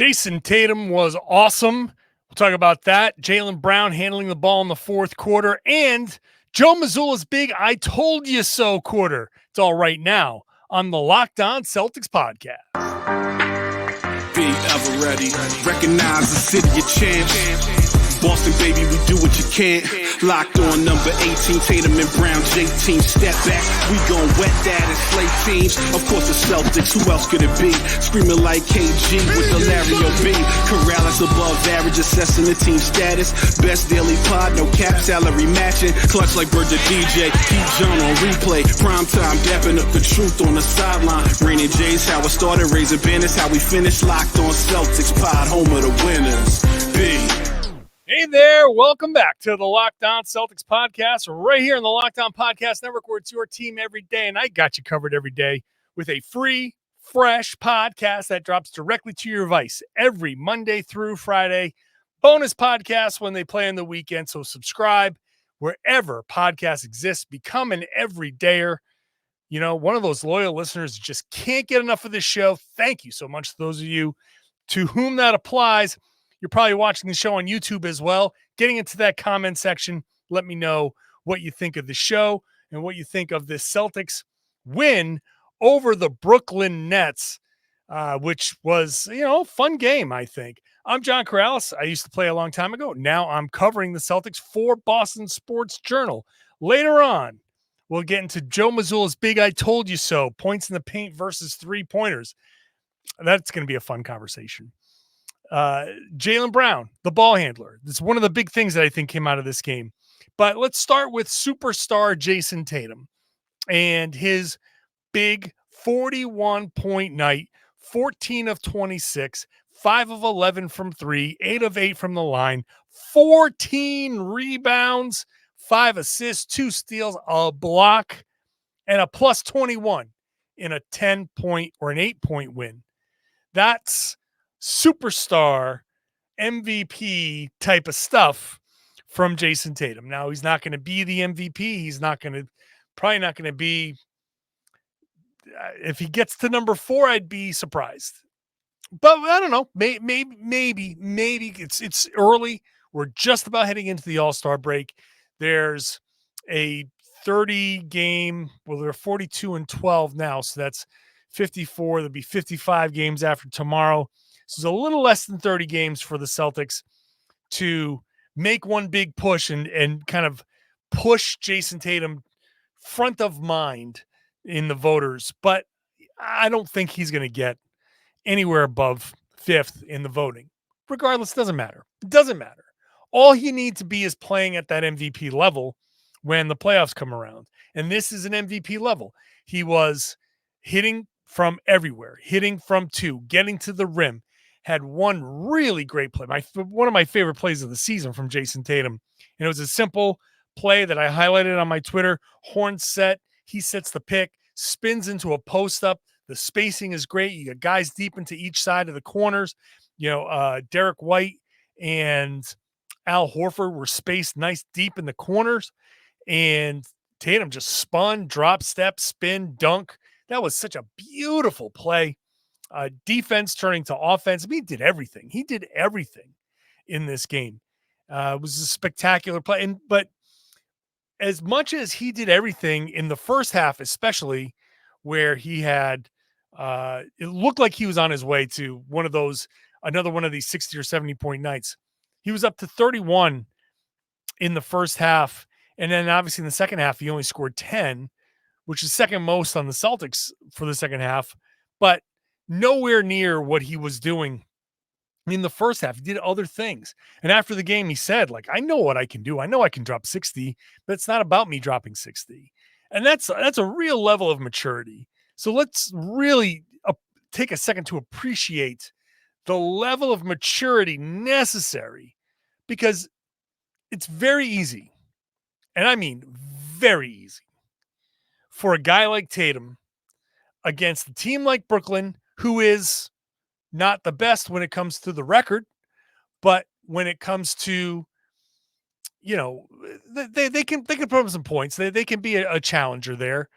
Jayson Tatum was awesome. We'll talk about that. Jaylen Brown handling the ball in the fourth quarter, and Joe Mazzulla's big "I told you so" quarter. It's all right now on the Locked On Celtics podcast. Be ever ready. Recognize the city of champs. Boston, baby, we do what you can't. Locked on number 18, Tatum and Brown, J-team, step back. We gon' wet that and slay teams. Of course, the Celtics, who else could it be? Screaming like KG with the Larry O.B. Karalis above average, assessing the team status. Best daily pod, no cap, salary matching. Clutch like Bird the DJ, keep John on replay. Prime time, dapping up the truth on the sideline. Raining J's, how it started, raising banners, how we finished. Locked on Celtics pod, home of the winners. B. Hey there, welcome back to the Locked On Celtics podcast, right here on the Locked On Podcast Network, where it's your team every day, and I got you covered every day with a free, fresh podcast that drops directly to your device every Monday through Friday. Bonus podcasts when they play on the weekend, so subscribe wherever podcasts exist. Become an everydayer. You know, one of those loyal listeners just can't get enough of this show. Thank you so much to those of you to whom that applies. You're probably watching the show on YouTube as well. Getting into that comment section, let me know what you think of the show and what you think of this Celtics win over the Brooklyn Nets, which was, a fun game, I think. I'm John Karalis. I used to play a long time ago. Now I'm covering the Celtics for Boston Sports Journal. Later on, we'll get into Joe Mazzulla's big "I told you so" points in the paint versus three-pointers. That's going to be a fun conversation. Jaylen Brown, the ball handler. That's one of the big things that I think came out of this game. But let's start with superstar Jayson Tatum and his big 41-point night, 14 of 26, 5 of 11 from 3, 8 of 8 from the line, 14 rebounds, 5 assists, 2 steals, a block, and a plus 21 in a 10-point or an 8-point win. That's superstar MVP type of stuff from Jayson Tatum. Now, he's not going to be the MVP. He's probably not going to be, if he gets to number 4, I'd be surprised. But I don't know. Maybe it's early. We're just about heading into the All-Star break. There's a 30 game. Well, they're 42-12 now. So that's 54. There'll be 55 games after tomorrow. So it's a little less than 30 games for the Celtics to make one big push and kind of push Jayson Tatum front of mind in the voters. But I don't think he's going to get anywhere above 5th in the voting. Regardless, it doesn't matter. It doesn't matter. All he needs to be is playing at that MVP level when the playoffs come around. And this is an MVP level. He was hitting from everywhere, hitting from 2, getting to the rim. Had one really great play. One of my favorite plays of the season from Jayson Tatum. And it was a simple play that I highlighted on my Twitter. Horn set. He sets the pick, spins into a post up. The spacing is great. You got guys deep into each side of the corners. Derek White and Al Horford were spaced nice deep in the corners. And Tatum just spun, drop step, spin, dunk. That was such a beautiful play. Defense turning to offense. I mean, he did everything. He did everything in this game. It was a spectacular play. But as much as he did everything in the first half, especially where he had, it looked like he was on his way to another one of these 60 or 70 point nights. He was up to 31 in the first half. And then obviously in the second half, he only scored 10, which is second most on the Celtics for the second half. But nowhere near what he was doing in the first half. He did other things. And after the game, he said, I know what I can do. I know I can drop 60, but it's not about me dropping 60. And that's a real level of maturity. So let's really take a second to appreciate the level of maturity necessary, because it's very easy, and I mean very easy, for a guy like Tatum against a team like Brooklyn, who is not the best when it comes to the record, but when it comes to, they can put up some points. They can be a challenger there.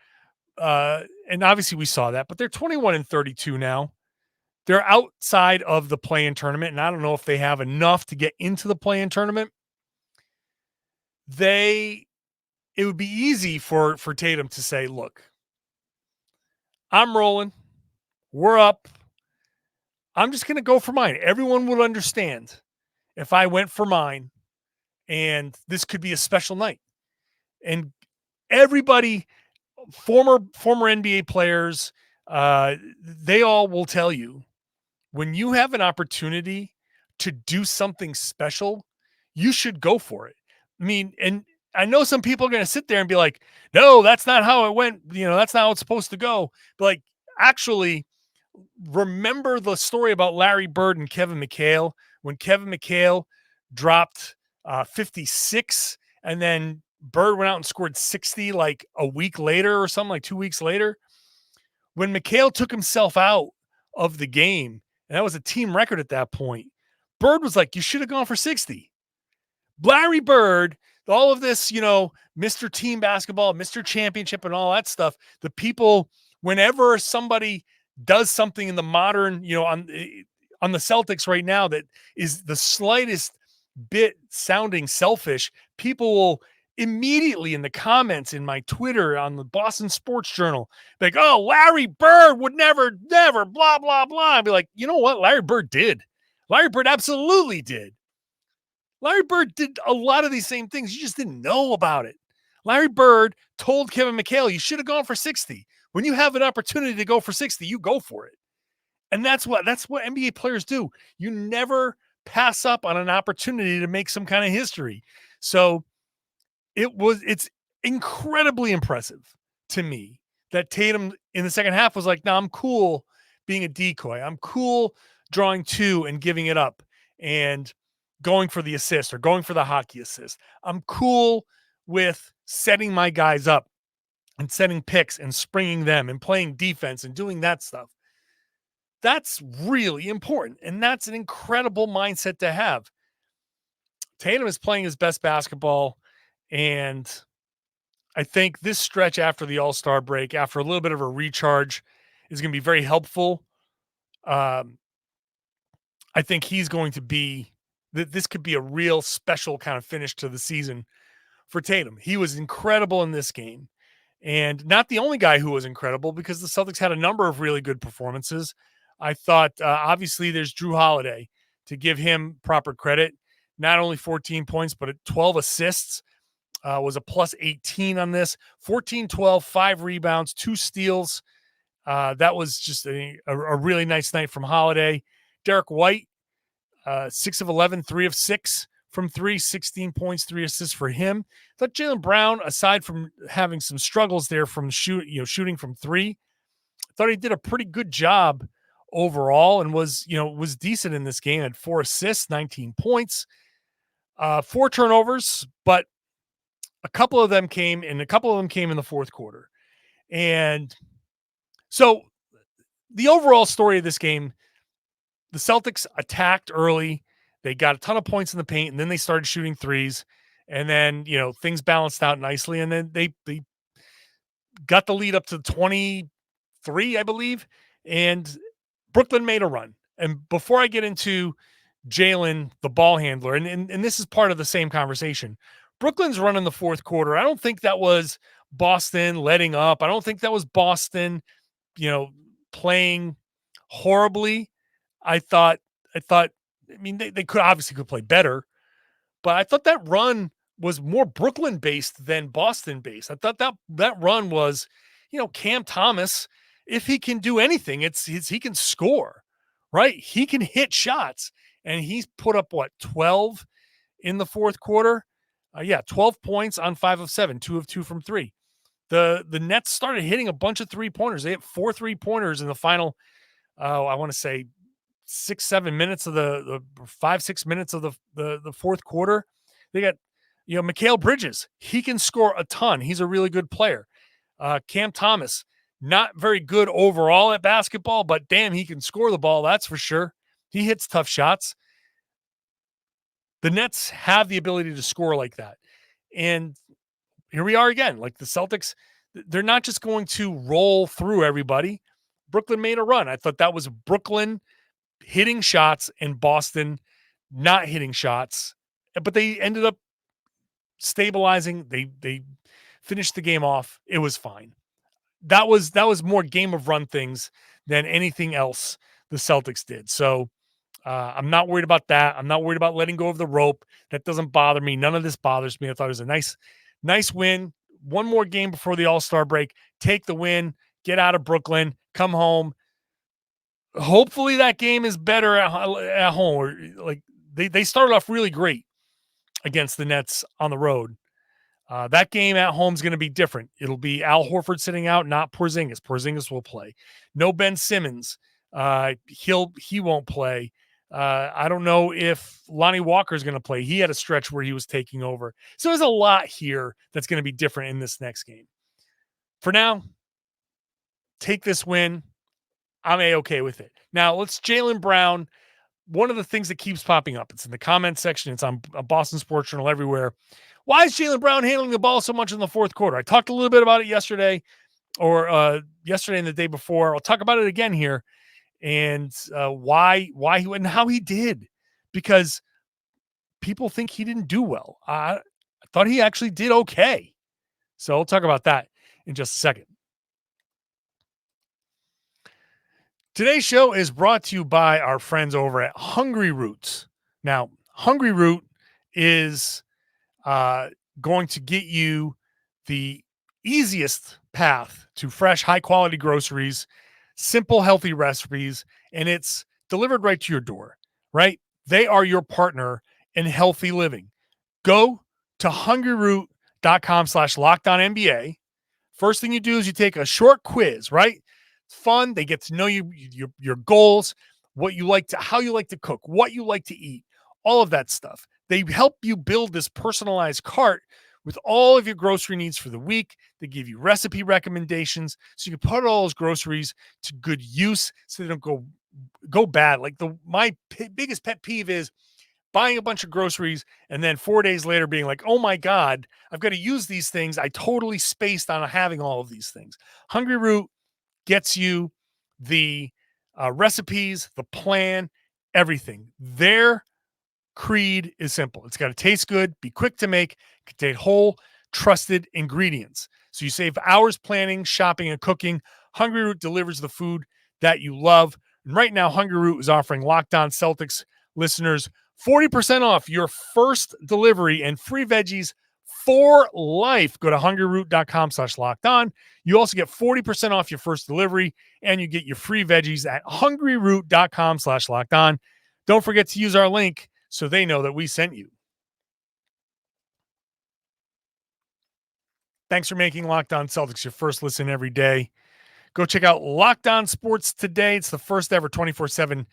And obviously we saw that, but they're 21-32 now. they're outside of the play-in tournament, and I don't know if they have enough to get into the play-in tournament. It would be easy for Tatum to say, look, I'm rolling. We're up. I'm just going to go for mine. Everyone would understand if I went for mine, and this could be a special night. And everybody, former NBA players, they all will tell you, when you have an opportunity to do something special, you should go for it. I mean, and I know some people are going to sit there and be like, no, that's not how it went. That's not how it's supposed to go. But like, actually, remember the story about Larry Bird and Kevin McHale when Kevin McHale dropped 56 and then Bird went out and scored 60 like a week later or something, like 2 weeks later. When McHale took himself out of the game, and that was a team record at that point, Bird was like, you should have gone for 60. Larry Bird, all of this, Mr. Team Basketball, Mr. Championship, and all that stuff, the people, whenever somebody does something in the modern, on the Celtics right now that is the slightest bit sounding selfish, people will immediately in the comments in my Twitter on the Boston Sports Journal, like, oh, Larry Bird would never, blah, blah, blah. I'd be like, you know what? Larry Bird did. Larry Bird absolutely did. Larry Bird did a lot of these same things. You just didn't know about it. Larry Bird told Kevin McHale, you should have gone for 60. When you have an opportunity to go for 60, you go for it. And that's what NBA players do. You never pass up on an opportunity to make some kind of history. So it's incredibly impressive to me that Tatum in the second half was like, no, I'm cool being a decoy. I'm cool drawing two and giving it up and going for the assist or going for the hockey assist. I'm cool with setting my guys up and setting picks and springing them and playing defense and doing that stuff. That's really important. And that's an incredible mindset to have. Tatum is playing his best basketball. And I think this stretch after the All-Star break, after a little bit of a recharge, is going to be very helpful. I think he's going to be, this could be a real special kind of finish to the season for Tatum. He was incredible in this game. And not the only guy who was incredible, because the Celtics had a number of really good performances. I thought, obviously, there's Drew Holiday, to give him proper credit. Not only 14 points, but 12 assists. Was a plus 18 on this. 14, 12, 5 rebounds, 2 steals. That was just a really nice night from Holiday. Derek White, 6 of 11, 3 of 6 from 3, 16 points, 3 assists for him. I thought Jaylen Brown, aside from having some struggles there from shooting from 3, I thought he did a pretty good job overall and was decent in this game. Had 4 assists, 19 points, 4 turnovers, but a couple of them came in the fourth quarter. And so the overall story of this game, the Celtics attacked early. They got a ton of points in the paint, and then they started shooting threes. And then, things balanced out nicely. And then they got the lead up to 23, I believe. And Brooklyn made a run. And before I get into Jaylen, the ball handler, and this is part of the same conversation, Brooklyn's run in the fourth quarter, I don't think that was Boston letting up. I don't think that was Boston, playing horribly. I mean, they could play better, but I thought that run was more Brooklyn based than Boston based. I thought that run was, Cam Thomas, if he can do anything, he can score, right? He can hit shots, and he's put up 12 in the fourth quarter. 12 points on 5 of 7, 2 of 2 from 3. The Nets started hitting a bunch of 3-pointers. They hit 4 3-pointers in the final, I want to say 6-7 minutes of the 5-6 minutes of the fourth quarter. They got, Mikal Bridges. He can score a ton. He's a really good player. Cam Thomas, not very good overall at basketball, but damn, he can score the ball. That's for sure. He hits tough shots. The Nets have the ability to score like that. And here we are again. Like the Celtics, they're not just going to roll through everybody. Brooklyn made a run. I thought that was Brooklyn hitting shots and Boston not hitting shots, but they ended up stabilizing. They finished the game off. It was fine. That was more game of run things than anything else the Celtics did. So I'm not worried about that. I'm not worried about letting go of the rope. That doesn't bother me. None of this bothers me. I thought it was a nice win. One more game before the All-Star break. Take the win. Get out of Brooklyn. Come home. Hopefully that game is better at home. Or like they started off really great against the Nets on the road. That game at home is going to be different. It'll be Al Horford sitting out, not Porzingis. Porzingis will play. No Ben Simmons. He won't play. I don't know if Lonnie Walker is going to play. He had a stretch where he was taking over. So there's a lot here that's going to be different in this next game. For now, take this win. I'm A-okay with it. Now, let's Jaylen Brown. One of the things that keeps popping up, it's in the comment section, it's on Boston Sports Journal, everywhere. Why is Jaylen Brown handling the ball so much in the fourth quarter? I talked a little bit about it yesterday yesterday and the day before. I'll talk about it again here and why he and how he did, because people think he didn't do well. I thought he actually did okay. So I'll talk about that in just a second. Today's show is brought to you by our friends over at Hungry Roots. Now, Hungry Root is going to get you the easiest path to fresh, high-quality groceries, simple, healthy recipes, and it's delivered right to your door, right? They are your partner in healthy living. Go to hungryroot.com/LockedOnNBA. First thing you do is you take a short quiz, right? It's fun. They get to know you, your goals, what you like to, how you like to cook, what you like to eat, all of that stuff. They help you build this personalized cart with all of your grocery needs for the week. They give you recipe recommendations so you can put all those groceries to good use so they don't go bad. Like my biggest pet peeve is buying a bunch of groceries and then 4 days later being like, oh my God, I've got to use these things. I totally spaced on having all of these things. Hungry Root gets you the recipes, the plan, everything. Their creed is simple. It's got to taste good, be quick to make, contain whole, trusted ingredients. So you save hours planning, shopping, and cooking. Hungry Root delivers the food that you love. And right now, Hungry Root is offering Locked On Celtics listeners 40% off your first delivery and free veggies for life. Go to hungryroot.com/lockedon. You also get 40% off your first delivery, and you get your free veggies at hungryroot.com/lockedon. Don't forget to use our link so they know that we sent you. Thanks for making Locked On Celtics your first listen every day. Go check out Locked On Sports today. It's the first ever 24/7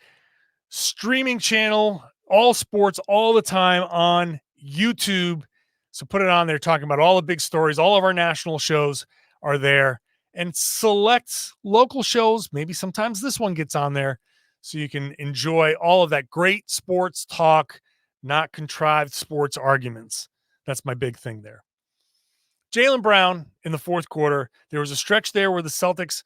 streaming channel, all sports, all the time on YouTube. So put it on there, talking about all the big stories. All of our national shows are there, and select local shows. Maybe sometimes this one gets on there so you can enjoy all of that great sports talk, not contrived sports arguments. That's my big thing there. Jaylen Brown in the fourth quarter, there was a stretch there where the Celtics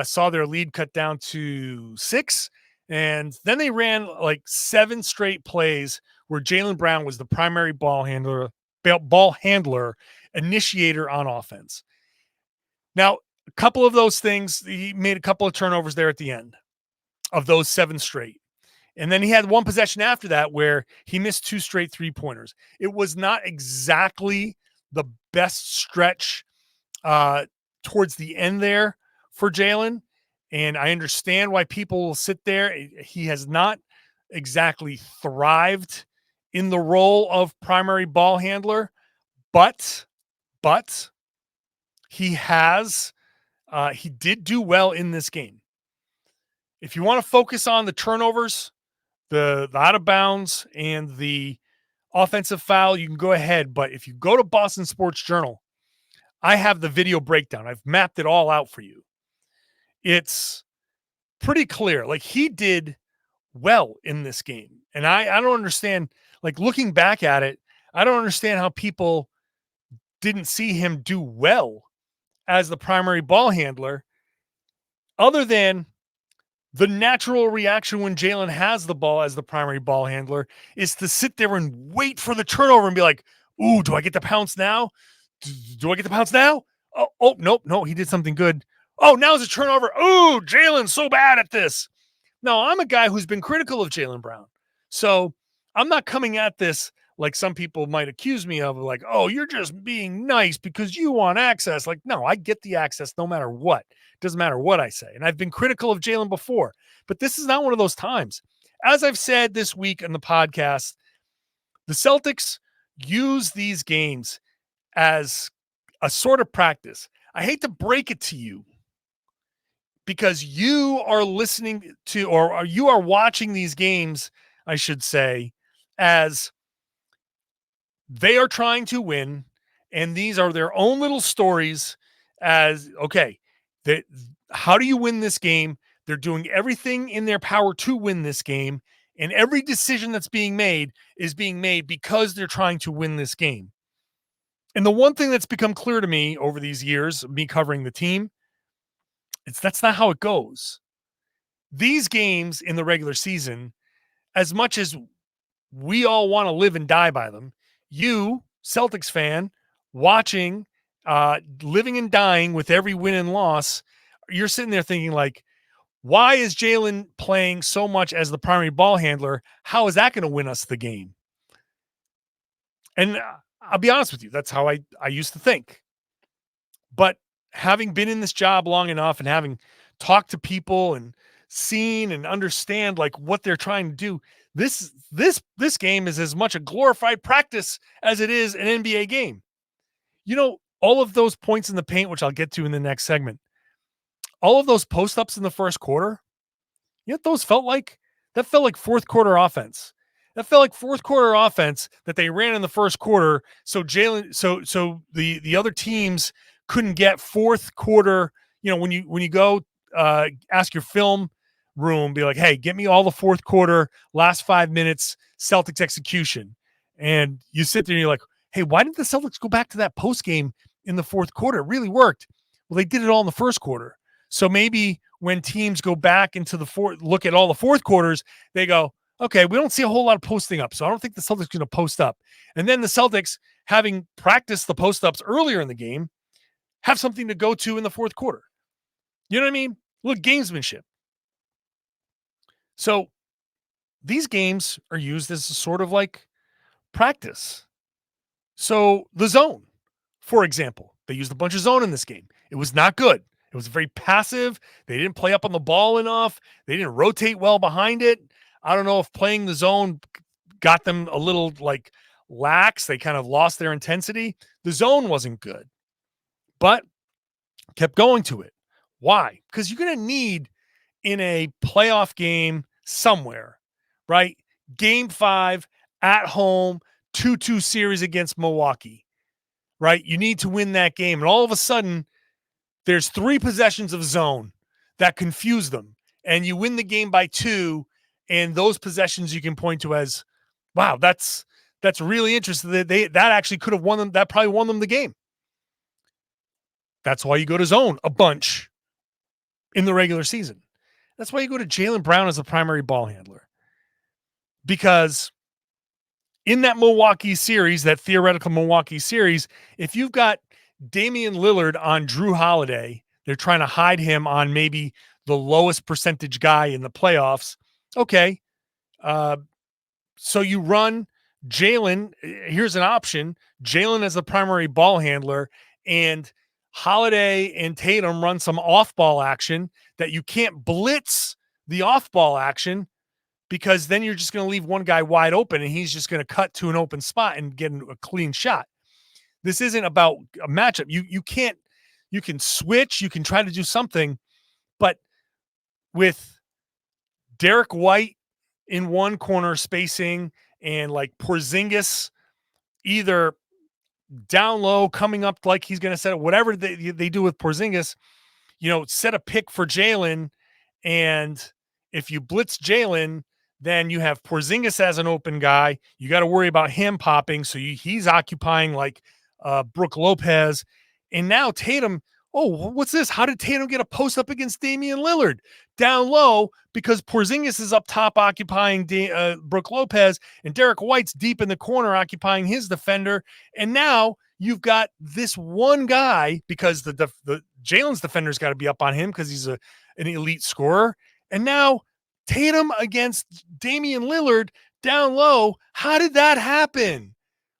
saw their lead cut down to 6, and then they ran like 7 straight plays where Jaylen Brown was the primary ball handler, initiator on offense. Now, a couple of those things, he made a couple of turnovers there at the end of those 7 straight. And then he had one possession after that where he missed 2 straight 3-pointers. It was not exactly the best stretch towards the end there for Jaylen. And I understand why people will sit there. He has not exactly thrived in the role of primary ball handler, but he did do well in this game. If you want to focus on the turnovers, the out of bounds, and the offensive foul, you can go ahead. But if you go to Boston Sports Journal, I have the video breakdown. I've mapped it all out for you. It's pretty clear. Like, he did well in this game. And I don't understand, like, looking back at it, I don't understand how people didn't see him do well as the primary ball handler, other than The natural reaction when Jaylen has the ball as the primary ball handler is to sit there and wait for the turnover and be like, ooh, do I get the pounce now? Do I get the pounce now? Oh, nope, no, he did something good. Oh, now it's a turnover. Ooh, Jaylen's so bad at this. No, I'm a guy who's been critical of Jaylen Brown. So I'm not coming at this like some people might accuse me of, like, oh, you're just being nice because you want access. Like, no, I get the access no matter what. It doesn't matter what I say. And I've been critical of Jaylen before, but this is not one of those times. As I've said this week in the podcast, the Celtics use these games as a sort of practice. I hate to break it to you, because you are listening to, or you are watching these games, I should say, as they are trying to win, and these are their own little stories as, okay, how do you win this game? They're doing everything in their power to win this game, and every decision that's being made is being made because they're trying to win this game. And the one thing that's become clear to me over these years, me covering the team, that's not how it goes. These games in the regular season, as much as we all want to live and die by them, you, Celtics fan, watching, living and dying with every win and loss, you're sitting there thinking, like, why is Jaylen playing so much as the primary ball handler? How is that going to win us the game? And I'll be honest with you, that's how I used to think. But having been in this job long enough and having talked to people and seen and understand like what they're trying to do, this game is as much a glorified practice as it is an NBA game. You know, all of those points in the paint, which I'll get to in the next segment, all of those post-ups in the first quarter, you know what those felt like? That felt like fourth quarter offense. That felt like fourth quarter offense that they ran in the first quarter. So the other teams couldn't get fourth quarter. You know, when you go ask your film room, be like, hey, get me all the fourth quarter, last 5 minutes, Celtics execution. And you sit there and you're like, hey, why didn't the Celtics go back to that post game in the fourth quarter? It really worked. Well, they did it all in the first quarter. So maybe when teams go back into look at all the fourth quarters, they go, okay, we don't see a whole lot of posting up. So I don't think the Celtics are going to post up. And then the Celtics, having practiced the post ups earlier in the game, have something to go to in the fourth quarter. You know what I mean? Look, gamesmanship. So these games are used as a sort of like practice. So the zone, for example, they used a bunch of zone in this game. It was not good. It was very passive. They didn't play up on the ball enough. They didn't rotate well behind it. I don't know if playing the zone got them a little like lax. They kind of lost their intensity. The zone wasn't good, but kept going to it. Why? Because you're going to need in a playoff game somewhere, right? Game 5 at home, 2-2 series against Milwaukee, right? You need to win that game. And all of a sudden, there's 3 possessions of zone that confuse them. And you win the game by 2. And those possessions you can point to as, wow, that's really interesting. That actually could have won them. That probably won them the game. That's why you go to zone a bunch in the regular season. That's why you go to Jaylen Brown as a primary ball handler. Because in that Milwaukee series, that theoretical Milwaukee series, if you've got Damian Lillard on Drew Holiday, they're trying to hide him on maybe the lowest percentage guy in the playoffs. Okay. So you run Jaylen. Here's an option. Jaylen as the primary ball handler, and Holiday and Tatum run some off-ball action that you can't blitz the off-ball action, because then you're just going to leave one guy wide open and he's just going to cut to an open spot and get a clean shot. This isn't about a matchup. You can switch, you can try to do something, but with Derek White in one corner spacing and like Porzingis either down low coming up like he's going to set it, whatever they do with Porzingis, set a pick for Jaylen. And if you blitz Jaylen, then you have Porzingis as an open guy. You got to worry about him popping. So he's occupying like Brook Lopez. And now Tatum oh, what's this? How did Tatum get a post up against Damian Lillard? Down low, because Porzingis is up top occupying Brook Lopez, and Derek White's deep in the corner occupying his defender. And now you've got this one guy, because the Jaylen's defender's got to be up on him because he's an elite scorer. And now Tatum against Damian Lillard down low. How did that happen?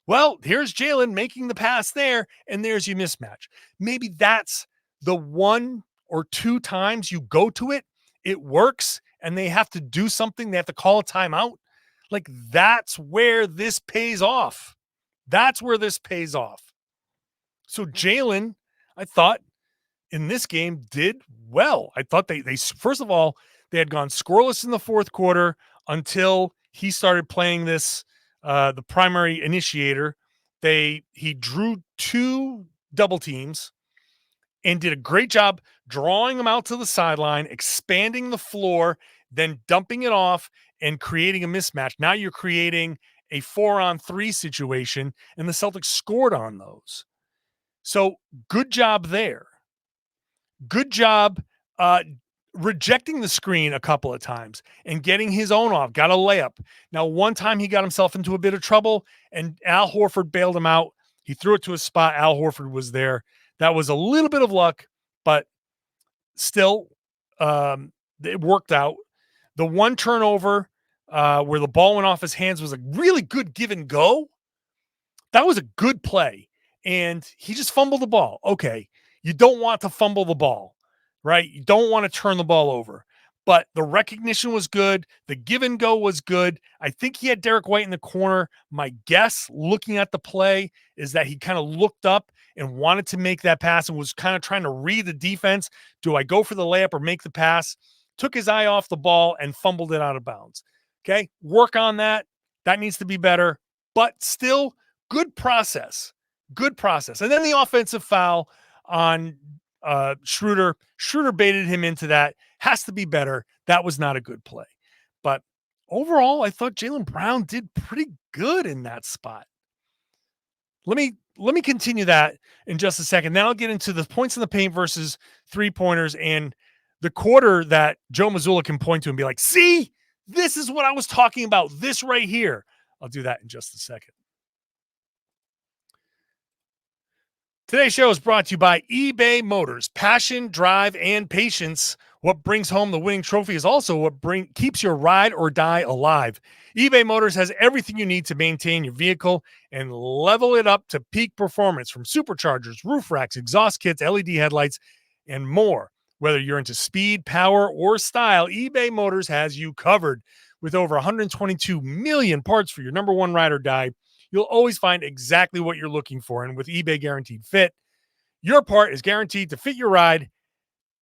Well, here's Jaylen making the pass there, and there's your mismatch. Maybe that's the one or two times you go to it, it works, and they have to do something. They have to call a timeout. Like, that's where this pays off. That's where this pays off. So Jaylen, I thought, in this game did well. I thought they first of all, they had gone scoreless in the fourth quarter until he started playing this the primary initiator. He drew two double teams and did a great job drawing them out to the sideline, expanding the floor, then dumping it off and creating a mismatch. Now you're creating a 4-on-3 situation, and the Celtics scored on those. So good job there. Good job rejecting the screen a couple of times and getting his own off. Got a layup. Now, one time he got himself into a bit of trouble, and Al Horford bailed him out. He threw it to a spot. Al Horford was there. That was a little bit of luck, but still, it worked out. The one turnover where the ball went off his hands was a really good give and go. That was a good play, and he just fumbled the ball. Okay, you don't want to fumble the ball, right? You don't want to turn the ball over. But the recognition was good. The give and go was good. I think he had Derek White in the corner. My guess, looking at the play, is that he kind of looked up and wanted to make that pass and was kind of trying to read the defense. Do I go for the layup or make the pass? Took his eye off the ball and fumbled it out of bounds. Okay, work on that. That needs to be better. But still, good process. Good process. And then the offensive foul on Schroeder. Schroeder baited him into that. Has to be better. That was not a good play. But overall, I thought Jaylen Brown did pretty good in that spot. Let me continue that in just a second. Then I'll get into the points in the paint versus three-pointers and the quarter that Joe Mazzulla can point to and be like, see, this is what I was talking about. This right here. I'll do that in just a second. Today's show is brought to you by eBay Motors. Passion, drive, and patience. What brings home the winning trophy is also what keeps your ride or die alive. eBay Motors has everything you need to maintain your vehicle and level it up to peak performance, from superchargers, roof racks, exhaust kits, LED headlights, and more. Whether you're into speed, power, or style, eBay Motors has you covered. With over 122 million parts for your number one ride or die, you'll always find exactly what you're looking for. And with eBay Guaranteed Fit, your part is guaranteed to fit your ride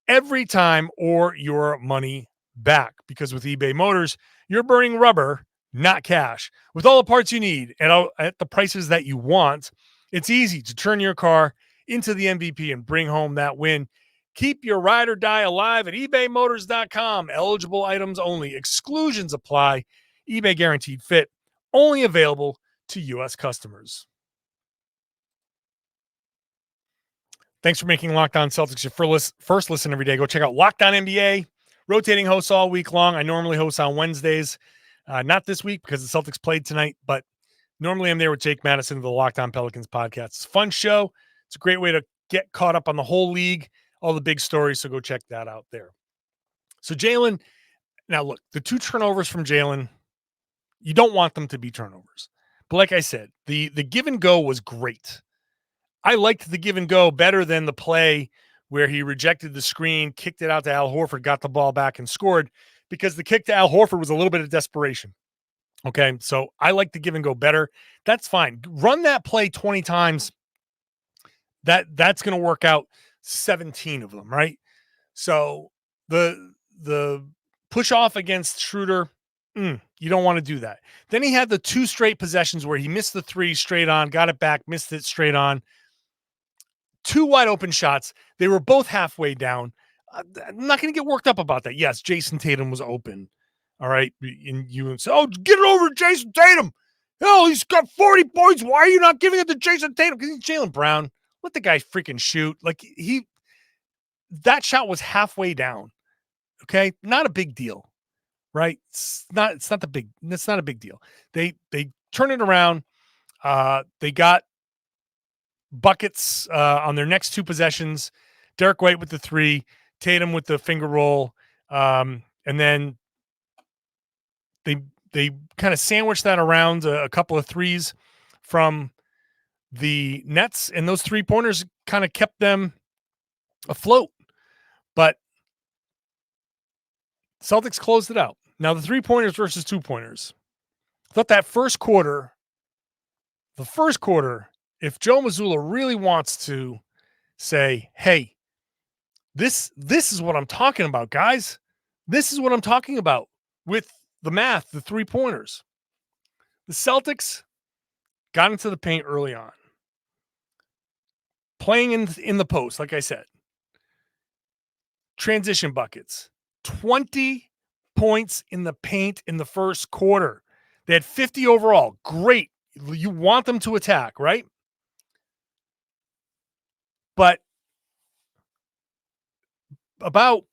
every time or your money back. Because with eBay Motors, you're burning rubber, not cash. With all the parts you need at the prices that you want, it's easy to turn your car into the MVP and bring home that win. Keep your ride or die alive at ebaymotors.com. Eligible items only. Exclusions apply. eBay Guaranteed Fit, only available to U.S. customers. Thanks for making Locked On Celtics your first listen every day. Go check out Locked On NBA. Rotating hosts all week long. I normally host on Wednesdays. Not this week because the Celtics played tonight, but normally I'm there with Jake Madison of the Locked On Pelicans podcast. It's a fun show. It's a great way to get caught up on the whole league, all the big stories, so go check that out there. So Jaylen, now look, the two turnovers from Jaylen, you don't want them to be turnovers. But like I said, the give and go was great. I liked the give and go better than the play where he rejected the screen, kicked it out to Al Horford, got the ball back and scored, because the kick to Al Horford was a little bit of desperation. Okay, so I like the give and go better. That's fine. Run that play 20 times. That's going to work out 17 of them, right? So the push off against Schroeder, you don't want to do that. Then he had the two straight possessions where he missed the three straight on, got it back, missed it straight on. Two wide open shots. They were both halfway down. I'm not going to get worked up about that. Yes, Jayson Tatum was open. All right. And you say, oh, get it over to Jayson Tatum. Oh, he's got 40 points. Why are you not giving it to Jayson Tatum? Because he's Jaylen Brown. Let the guy freaking shoot. Like, that shot was halfway down. Okay. Not a big deal, right? It's not a big deal. They turn it around. They got buckets on their next two possessions. Derek White with the three, Tatum with the finger roll. And then they kind of sandwiched that around a couple of threes from the Nets, and those 3-pointers kind of kept them afloat. But Celtics closed it out. Now, the 3-pointers versus 2-pointers. I thought that first quarter, if Joe Mazzulla really wants to say, hey, this is what I'm talking about, guys. This is what I'm talking about with the math, the 3-pointers. The Celtics got into the paint early on, playing in the post, like I said. Transition buckets, 20 points in the paint in the first quarter. They had 50 overall. Great. You want them to attack, right? But about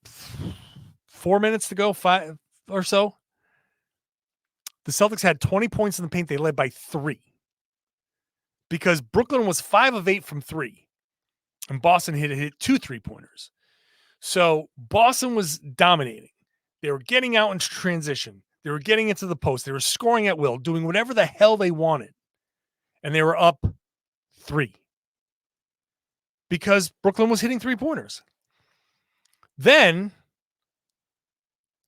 4 minutes to go, 5 or so, the Celtics had 20 points in the paint. They led by 3 because Brooklyn was 5 of 8 from 3, and Boston hit 2 3-pointers. So Boston was dominating. They were getting out into transition. They were getting into the post. They were scoring at will, doing whatever the hell they wanted. And they were up 3 because Brooklyn was hitting 3-pointers. Then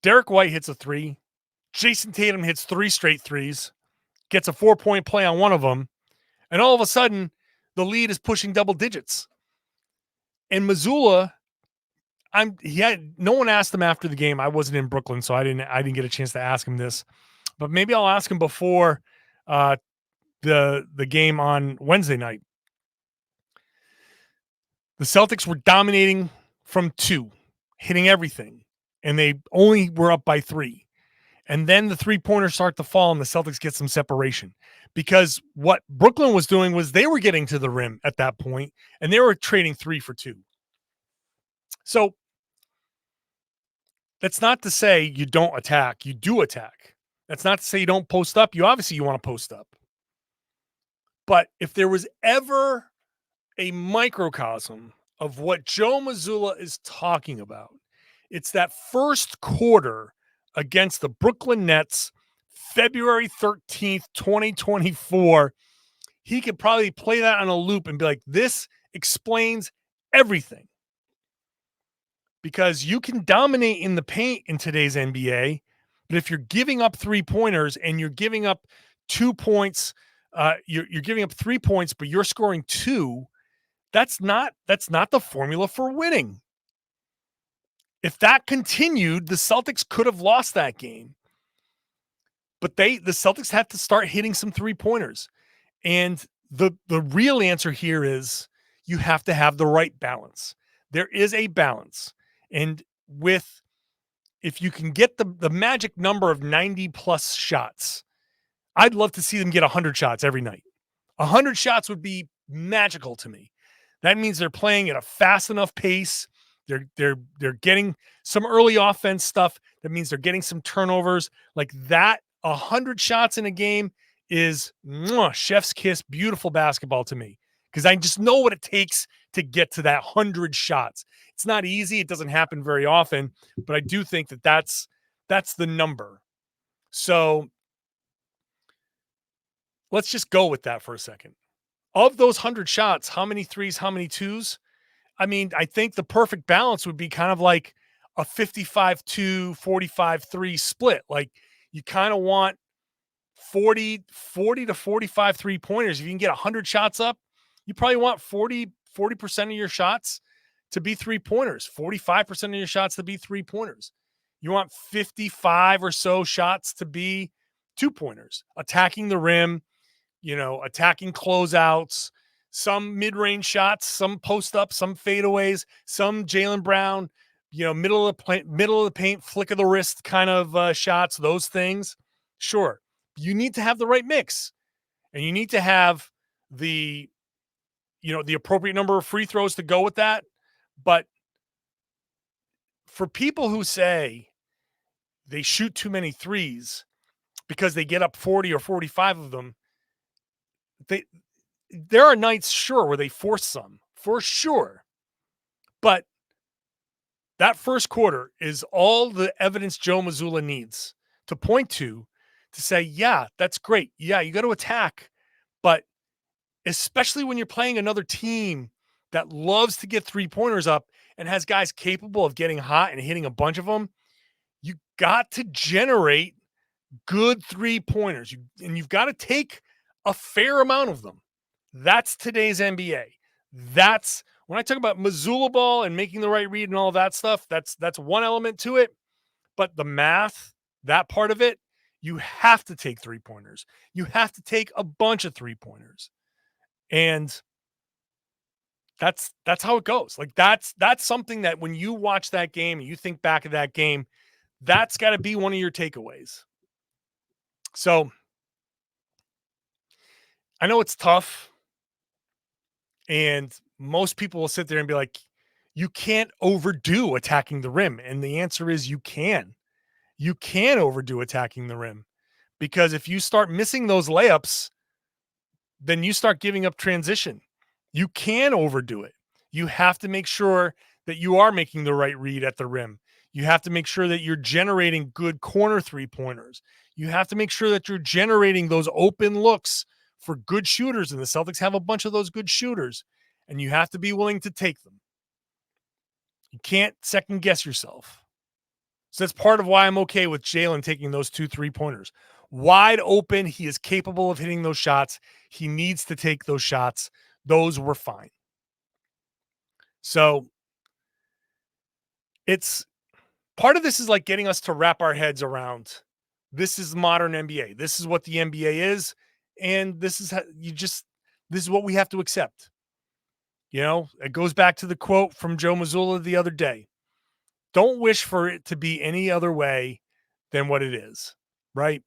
Derek White hits a 3. Jayson Tatum hits 3 straight threes, gets a 4-point play on one of them. And all of a sudden, the lead is pushing double digits. And Mazzulla, no one asked him after the game. I wasn't in Brooklyn, so I didn't get a chance to ask him this. But maybe I'll ask him before the game on Wednesday night. The Celtics were dominating from 2, hitting everything, and they only were up by 3. And then the 3-pointers start to fall, and the Celtics get some separation. Because what Brooklyn was doing was they were getting to the rim at that point, and they were trading 3 for 2. So that's not to say you don't attack. You do attack. That's not to say you don't post up. You want to post up. But if there was ever a microcosm of what Joe Mazzulla is talking about, it's that first quarter against the Brooklyn Nets, February 13th, 2024. He could probably play that on a loop and be like, this explains everything. Because you can dominate in the paint in today's NBA, but if you're giving up 3-pointers and you're giving up 2 points, you're giving up 3 points, but you're scoring 2, that's not the formula for winning. If that continued, the Celtics could have lost that game. But the Celtics had to start hitting some 3-pointers. And the real answer here is you have to have the right balance. There is a balance. And if you can get the magic number of 90 plus shots, I'd love to see them get 100 shots every night. 100 shots would be magical to me. That means they're playing at a fast enough pace. They're getting some early offense stuff. That means they're getting some turnovers. Like that, 100 shots in a game is chef's kiss, beautiful basketball to me. Because I just know what it takes to get to that 100 shots. It's not easy. It doesn't happen very often, but I do think that's the number. So let's just go with that for a second. Of those 100 shots, how many threes, how many twos? I mean, I think the perfect balance would be kind of like a 55-2, 45-3 split. Like you kind of want 40 to 45 3-pointers. If you can get 100 shots up, you probably want 40% of your shots to be 3-pointers, 45% of your shots to be 3-pointers. You want 55 or so shots to be 2-pointers, attacking the rim, attacking closeouts, some mid-range shots, some post-up, some fadeaways, some Jaylen Brown, middle of the paint, flick of the wrist kind of shots, those things. Sure. You need to have the right mix, and you need to have the appropriate number of free throws to go with that. But for people who say they shoot too many threes because they get up 40 or 45 of them, there are nights, sure, where they force some, for sure. But that first quarter is all the evidence Joe Mazzulla needs to point to say, yeah, that's great. Yeah, you got to attack. But especially when you're playing another team that loves to get three-pointers up and has guys capable of getting hot and hitting a bunch of them, you got to generate good three-pointers. You've got to take a fair amount of them. That's today's NBA. That's when I talk about Mazzulla ball and making the right read and all that stuff, that's one element to it. But the math, that part of it, you have to take three-pointers. You have to take a bunch of three-pointers. And that's how it goes. Like that's something that when you watch that game and you think back of that game, that's got to be one of your takeaways. So I know it's tough. And most people will sit there and be like, you can't overdo attacking the rim. And the answer is you can. You can overdo attacking the rim. Because if you start missing those layups, then you start giving up transition. You can overdo it. You have to make sure that you are making the right read at the rim. You have to make sure that you're generating good corner three-pointers. You have to make sure that you're generating those open looks for good shooters, and the Celtics have a bunch of those good shooters, and you have to be willing to take them. You can't second guess yourself. So that's part of why I'm okay with Jaylen taking those 2 3-pointers. Wide open, he is capable of hitting those shots. He needs to take those shots. Those were fine. So it's part of this is like getting us to wrap our heads around this is modern NBA. This is what the NBA is. And this is this is what we have to accept. You know, it goes back to the quote from Joe Mazzulla the other day. Don't wish for it to be any other way than what it is, right?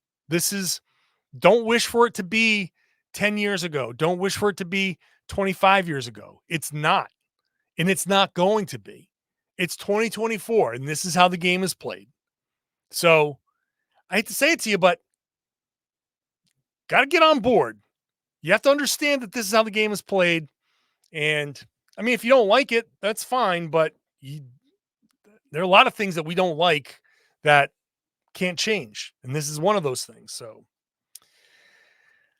Don't wish for it to be 10 years ago. Don't wish for it to be 25 years ago. It's not. And it's not going to be. It's 2024, and this is how the game is played. So I hate to say it to you, but got to get on board. You have to understand that this is how the game is played. And I mean, if you don't like it, that's fine. But there are a lot of things that we don't like that can't change. And this is one of those things. So,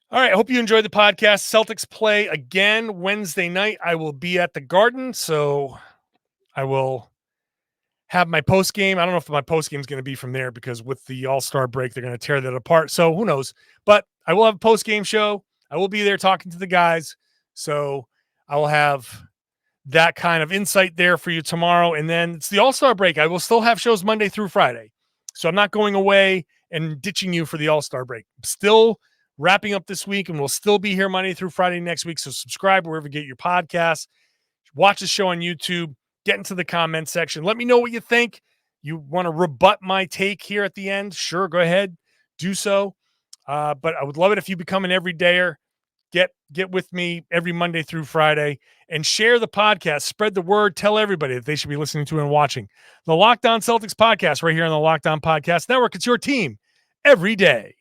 all right. I hope you enjoyed the podcast. Celtics play again Wednesday night. I will be at the Garden. So I will have my post game. I don't know if my post game is going to be from there because with the All-Star break, they're going to tear that apart. So who knows? But I will have a post game show. I will be there talking to the guys. So I will have that kind of insight there for you tomorrow. And then it's the All-Star break. I will still have shows Monday through Friday. So I'm not going away and ditching you for the All-Star break. I'm still wrapping up this week, and we'll still be here Monday through Friday next week. So subscribe wherever you get your podcasts. Watch the show on YouTube. Get into the comment section. Let me know what you think. You want to rebut my take here at the end? Sure, go ahead. Do so. But I would love it if you become an everydayer. Get with me every Monday through Friday and share the podcast. Spread the word. Tell everybody that they should be listening to and watching the Locked On Celtics podcast right here on the Locked On Podcast Network. It's your team every day.